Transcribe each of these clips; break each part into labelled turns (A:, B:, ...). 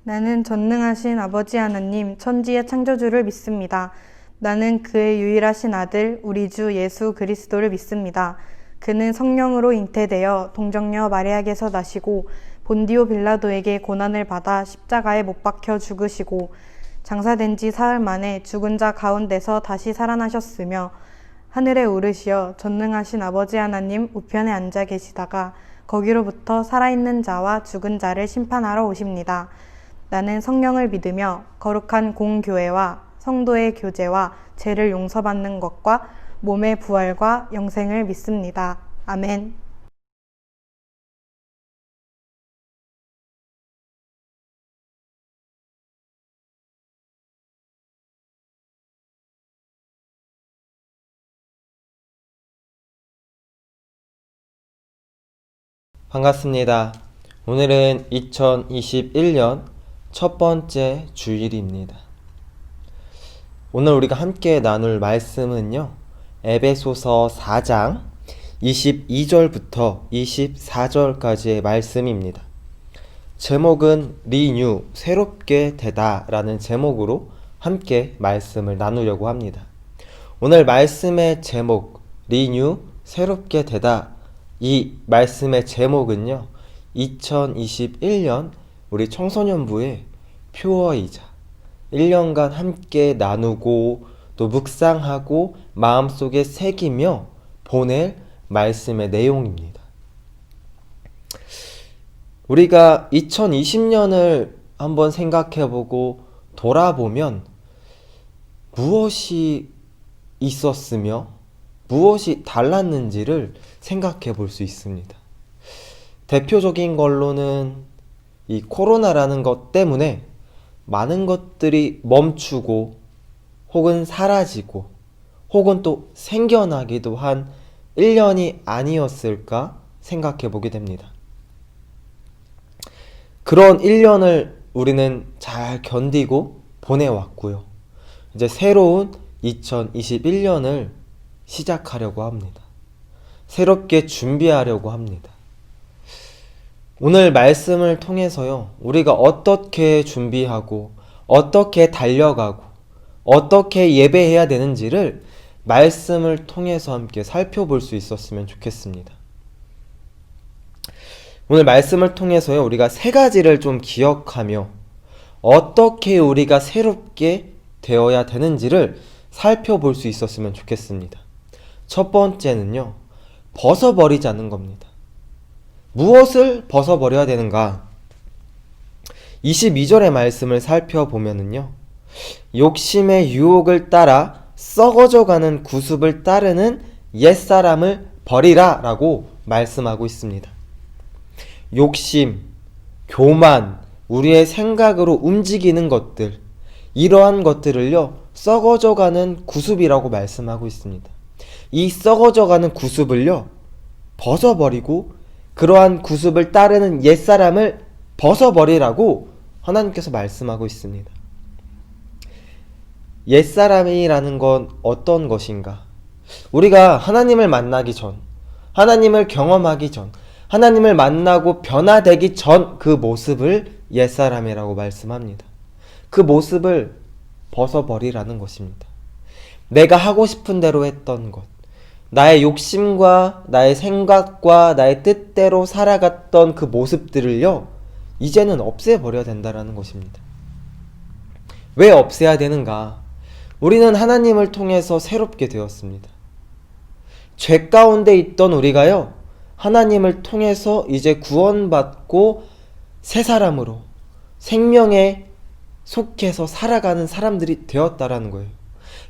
A: 나는 전능하신 아버지 하나님, 천지의 창조주를 믿습니다. 나는 그의 유일하신 아들, 우리 주 예수 그리스도를 믿습니다. 그는 성령으로 잉태되어 동정녀 마리아에게서 나시고 본디오 빌라도에게 고난을 받아 십자가에 못 박혀 죽으시고 장사된 지 사흘 만에 죽은 자 가운데서 다시 살아나셨으며 하늘에 오르시어 전능하신 아버지 하나님 우편에 앉아 계시다가 거기로부터 살아있는 자와 죽은 자를 심판하러 오십니다. 나는 성령을 믿으며 거룩한 공교회와 성도의 교제와 죄를 용서받는 것과 몸의 부활과 영생을 믿습니다. 아멘.
B: 반갑습니다. 오늘은 2021년 첫 번째 주일입니다. 오늘 우리가 함께 나눌 말씀은요, 에베소서 4장 22절부터 24절까지의 말씀입니다. 제목은 리뉴, 새롭게 되다 라는 제목으로 함께 말씀을 나누려고 합니다. 오늘 말씀의 제목, 리뉴, 새롭게 되다, 이 말씀의 제목은요, 2021년 우리 청소년부의 표어이자 1년간 함께 나누고 또 묵상하고 마음속에 새기며 보낼 말씀의 내용입니다. 우리가 2020년을 한번 생각해보고 돌아보면 무엇이 있었으며 무엇이 달랐는지를 생각해 볼 수 있습니다. 대표적인 걸로는 이 코로나라는 것 때문에 많은 것들이 멈추고 혹은 사라지고 혹은 또 생겨나기도 한 1년이 아니었을까 생각해 보게 됩니다. 그런 1년을 우리는 잘 견디고 보내왔고요. 이제 새로운 2021년을 시작하려고 합니다. 새롭게 준비하려고 합니다. 오늘 말씀을 통해서요, 우리가 어떻게 준비하고 어떻게 달려가고 어떻게 예배해야 되는지를 말씀을 통해서 함께 살펴볼 수 있었으면 좋겠습니다. 오늘 말씀을 통해서요, 우리가 세 가지를 좀 기억하며 어떻게 우리가 새롭게 되어야 되는지를 살펴볼 수 있었으면 좋겠습니다. 첫 번째는요, 벗어버리자는 겁니다. 무엇을 벗어버려야 되는가? 22절의 말씀을 살펴보면은요, 욕심의 유혹을 따라 썩어져가는 구습을 따르는 옛사람을 버리라 라고 말씀하고 있습니다. 욕심, 교만, 우리의 생각으로 움직이는 것들, 이러한 것들을요, 썩어져가는 구습이라고 말씀하고 있습니다. 이 썩어져가는 구습을요, 벗어버리고 그러한 구습을 따르는 옛사람을 벗어버리라고 하나님께서 말씀하고 있습니다. 옛사람이라는 건 어떤 것인가? 우리가 하나님을 만나기 전, 하나님을 경험하기 전, 하나님을 만나고 변화되기 전 그 모습을 옛사람이라고 말씀합니다. 그 모습을 벗어버리라는 것입니다. 내가 하고 싶은 대로 했던 것, 나의 욕심과 나의 생각과 나의 뜻대로 살아갔던 그 모습들을요, 이제는 없애버려야 된다는 것입니다. 왜 없애야 되는가? 우리는 하나님을 통해서 새롭게 되었습니다. 죄 가운데 있던 우리가요, 하나님을 통해서 이제 구원받고 새 사람으로 생명에 속해서 살아가는 사람들이 되었다라는 거예요.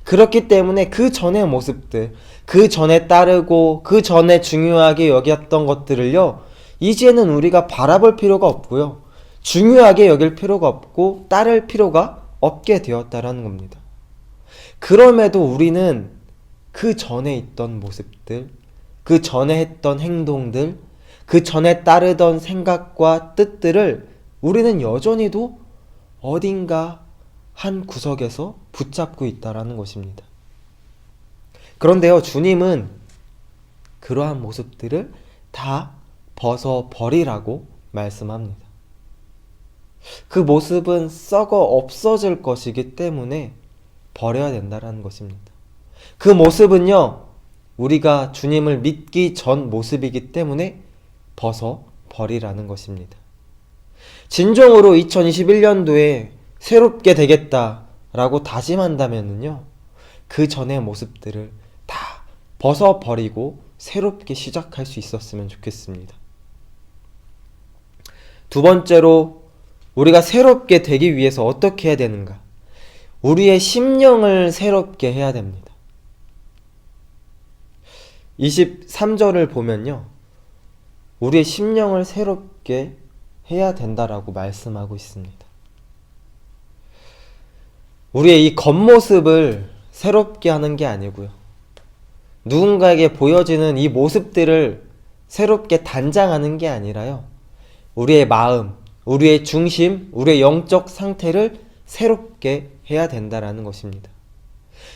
B: 그렇기 때문에 그 전의 모습들, 그 전에 따르고 그 전에 중요하게 여겼던 것들을요, 이제는 우리가 바라볼 필요가 없고요, 중요하게 여길 필요가 없고 따를 필요가 없게 되었다라는 겁니다. 그럼에도 우리는 그 전에 있던 모습들, 그 전에 했던 행동들, 그 전에 따르던 생각과 뜻들을 우리는 여전히도 어딘가 한 구석에서 붙잡고 있다라는 것입니다. 그런데요, 주님은 그러한 모습들을 다 벗어버리라고 말씀합니다. 그 모습은 썩어 없어질 것이기 때문에 버려야 된다는 것입니다. 그 모습은요, 우리가 주님을 믿기 전 모습이기 때문에 벗어 버리라는 것입니다. 진정으로 2021년도에 새롭게 되겠다라고 다짐한다면요, 그 전의 모습들을 다 벗어 버리고 새롭게 시작할 수 있었으면 좋겠습니다. 두 번째로, 우리가 새롭게 되기 위해서 어떻게 해야 되는가? 우리의 심령을 새롭게 해야 됩니다. 23절을 보면요, 우리의 심령을 새롭게 해야 된다라고 말씀하고 있습니다. 우리의 이 겉모습을 새롭게 하는 게 아니고요, 누군가에게 보여지는 이 모습들을 새롭게 단장하는 게 아니라요, 우리의 마음, 우리의 중심, 우리의 영적 상태를 새롭게 해야 된다라는 것입니다.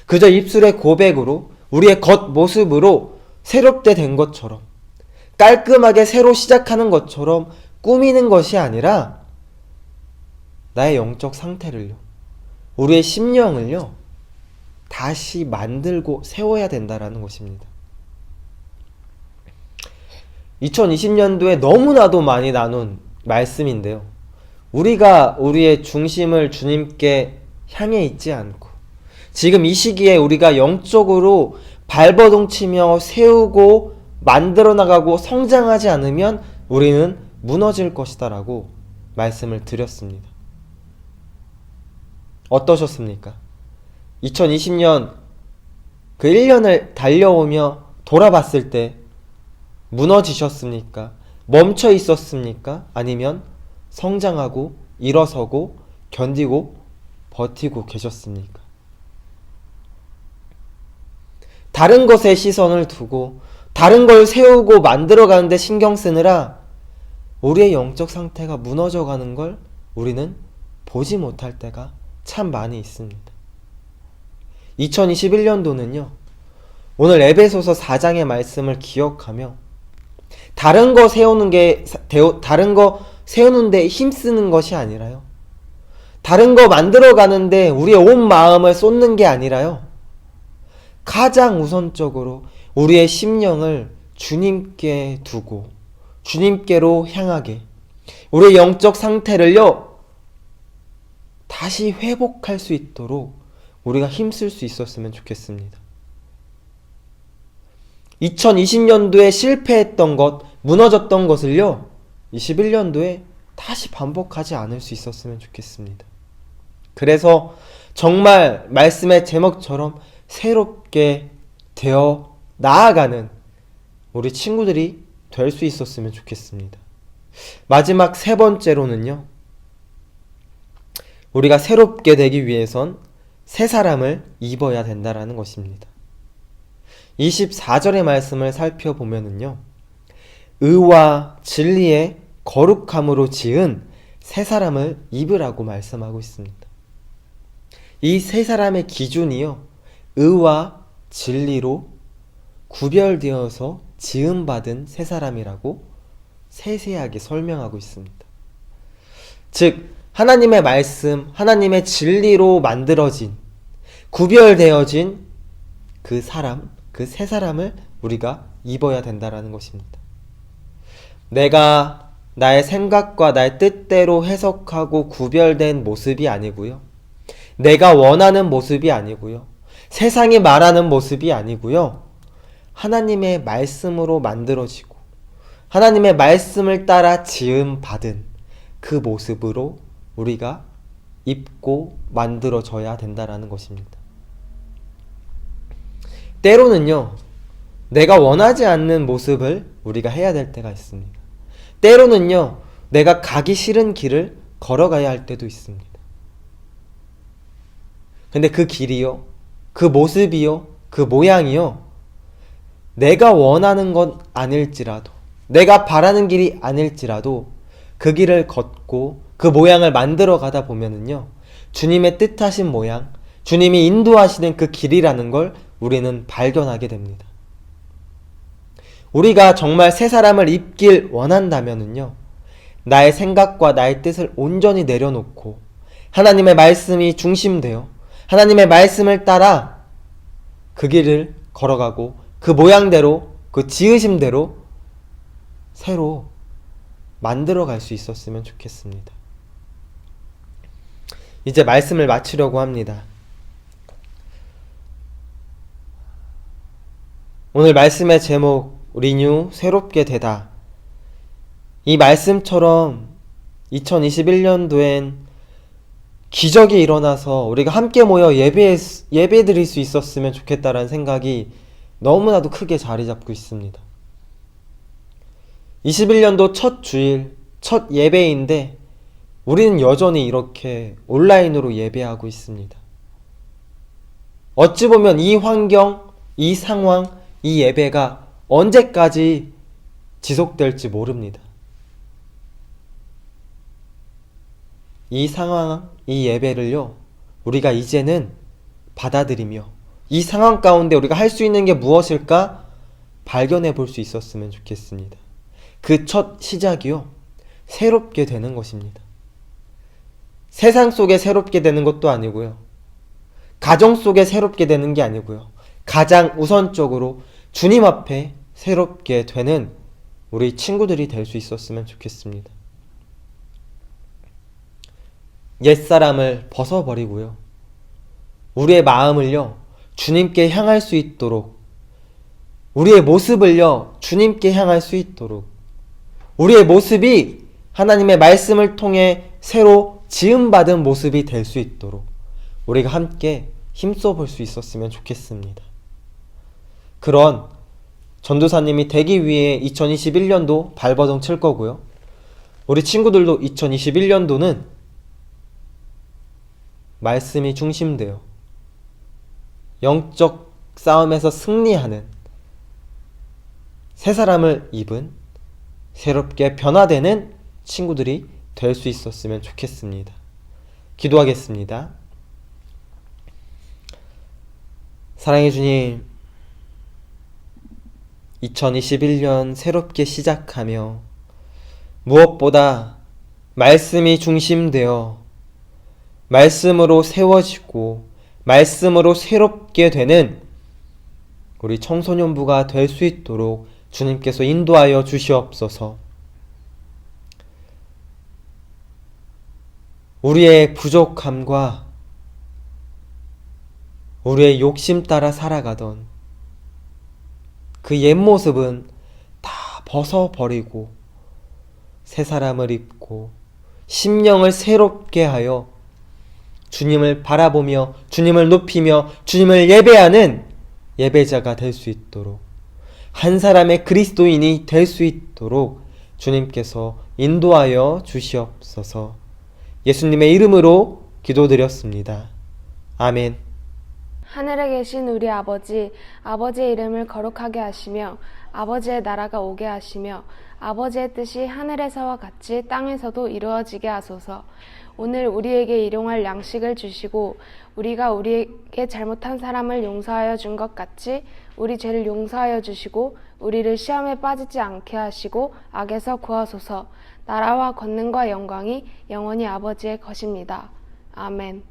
B: 그저 입술의 고백으로, 우리의 겉모습으로 새롭게 된 것처럼, 깔끔하게 새로 시작하는 것처럼 꾸미는 것이 아니라 나의 영적 상태를요, 우리의 심령을요, 다시 만들고 세워야 된다라는 것입니다. 2020년도에 너무나도 많이 나눈 말씀인데요, 우리가 우리의 중심을 주님께 향해 있지 않고 지금 이 시기에 우리가 영적으로 발버둥치며 세우고 만들어 나가고 성장하지 않으면 우리는 무너질 것이다 라고 말씀을 드렸습니다. 어떠셨습니까? 2020년 그 1년을 달려오며 돌아봤을 때 무너지셨습니까? 멈춰 있었습니까? 아니면 성장하고 일어서고 견디고 버티고 계셨습니까? 다른 것에 시선을 두고 다른 걸 세우고 만들어가는데 신경 쓰느라 우리의 영적 상태가 무너져가는 걸 우리는 보지 못할 때가 참 많이 있습니다. 2021년도는요, 오늘 에베소서 4장의 말씀을 기억하며 다른 거 세우는데 힘쓰는 것이 아니라요, 다른 거 만들어가는데 우리의 온 마음을 쏟는 게 아니라요, 가장 우선적으로 우리의 심령을 주님께 두고 주님께로 향하게 우리의 영적 상태를요, 다시 회복할 수 있도록 우리가 힘쓸 수 있었으면 좋겠습니다. 2020년도에 실패했던 것, 무너졌던 것을요, 21년도에 다시 반복하지 않을 수 있었으면 좋겠습니다. 그래서 정말 말씀의 제목처럼 새롭게 되어 나아가는 우리 친구들이 될 수 있었으면 좋겠습니다. 마지막 세 번째로는요, 우리가 새롭게 되기 위해선 새 사람을 입어야 된다라는 것입니다. 24절의 말씀을 살펴보면은요, 의와 진리의 거룩함으로 지은 새 사람을 입으라고 말씀하고 있습니다. 이 새 사람의 기준이요, 의와 진리로 구별되어서 지음받은 새 사람이라고 세세하게 설명하고 있습니다. 즉, 하나님의 말씀, 하나님의 진리로 만들어진, 구별되어진 그 사람, 그 새 사람을 우리가 입어야 된다라는 것입니다. 내가 나의 생각과 나의 뜻대로 해석하고 구별된 모습이 아니고요, 내가 원하는 모습이 아니고요, 세상이 말하는 모습이 아니고요, 하나님의 말씀으로 만들어지고 하나님의 말씀을 따라 지음받은 그 모습으로 우리가 입고 만들어져야 된다라는 것입니다. 때로는요, 내가 원하지 않는 모습을 우리가 해야 될 때가 있습니다. 때로는요, 내가 가기 싫은 길을 걸어가야 할 때도 있습니다. 근데 그 길이요, 그 모습이요, 그 모양이요, 내가 원하는 건 아닐지라도, 내가 바라는 길이 아닐지라도 그 길을 걷고 그 모양을 만들어 가다 보면은요, 주님의 뜻하신 모양, 주님이 인도하시는 그 길이라는 걸 우리는 발견하게 됩니다. 우리가 정말 새 사람을 입길 원한다면은요, 나의 생각과 나의 뜻을 온전히 내려놓고 하나님의 말씀이 중심되어 하나님의 말씀을 따라 그 길을 걸어가고 그 모양대로 그 지으심대로 새로 만들어갈 수 있었으면 좋겠습니다. 이제 말씀을 마치려고 합니다. 오늘 말씀의 제목 리뉴 새롭게 되다. 이 말씀처럼 2021년도엔 기적이 일어나서 우리가 함께 모여 예배 드릴 수 있었으면 좋겠다라는 생각이 너무나도 크게 자리 잡고 있습니다. 21년도 첫 주일, 첫 예배인데 우리는 여전히 이렇게 온라인으로 예배하고 있습니다. 어찌 보면 이 환경, 이 상황, 이 예배가 언제까지 지속될지 모릅니다. 이 상황, 이 예배를요, 우리가 이제는 받아들이며 이 상황 가운데 우리가 할 수 있는 게 무엇일까 발견해 볼 수 있었으면 좋겠습니다. 그 첫 시작이요, 새롭게 되는 것입니다. 세상 속에 새롭게 되는 것도 아니고요, 가정 속에 새롭게 되는 게 아니고요, 가장 우선적으로 주님 앞에 새롭게 되는 우리 친구들이 될 수 있었으면 좋겠습니다. 옛사람을 벗어버리고요, 우리의 마음을요 주님께 향할 수 있도록, 우리의 모습을요 주님께 향할 수 있도록, 우리의 모습이 하나님의 말씀을 통해 새로 지음받은 모습이 될 수 있도록 우리가 함께 힘써 볼 수 있었으면 좋겠습니다. 그런 전도사님이 되기 위해 2021년도 발버둥 칠 거고요, 우리 친구들도 2021년도는 말씀이 중심되어 영적 싸움에서 승리하는 새 사람을 입은 새롭게 변화되는 친구들이 될 수 있었으면 좋겠습니다. 기도하겠습니다. 사랑해 주님, 2021년 새롭게 시작하며 무엇보다 말씀이 중심되어 말씀으로 세워지고 말씀으로 새롭게 되는 우리 청소년부가 될 수 있도록 주님께서 인도하여 주시옵소서. 우리의 부족함과 우리의 욕심 따라 살아가던 그 옛 모습은 다 벗어버리고 새 사람을 입고 심령을 새롭게 하여 주님을 바라보며 주님을 높이며 주님을 예배하는 예배자가 될 수 있도록, 한 사람의 그리스도인이 될 수 있도록 주님께서 인도하여 주시옵소서. 예수님의 이름으로 기도드렸습니다. 아멘.
C: 하늘에 계신 우리 아버지, 아버지의 이름을 거룩하게 하시며 아버지의 나라가 오게 하시며 아버지의 뜻이 하늘에서와 같이 땅에서도 이루어지게 하소서. 오늘 우리에게 일용할 양식을 주시고 우리가 우리에게 잘못한 사람을 용서하여 준 것 같이 우리 죄를 용서하여 주시고 우리를 시험에 빠지지 않게 하시고 악에서 구하소서. 나라와 권능과 영광이 영원히 아버지의 것입니다. 아멘.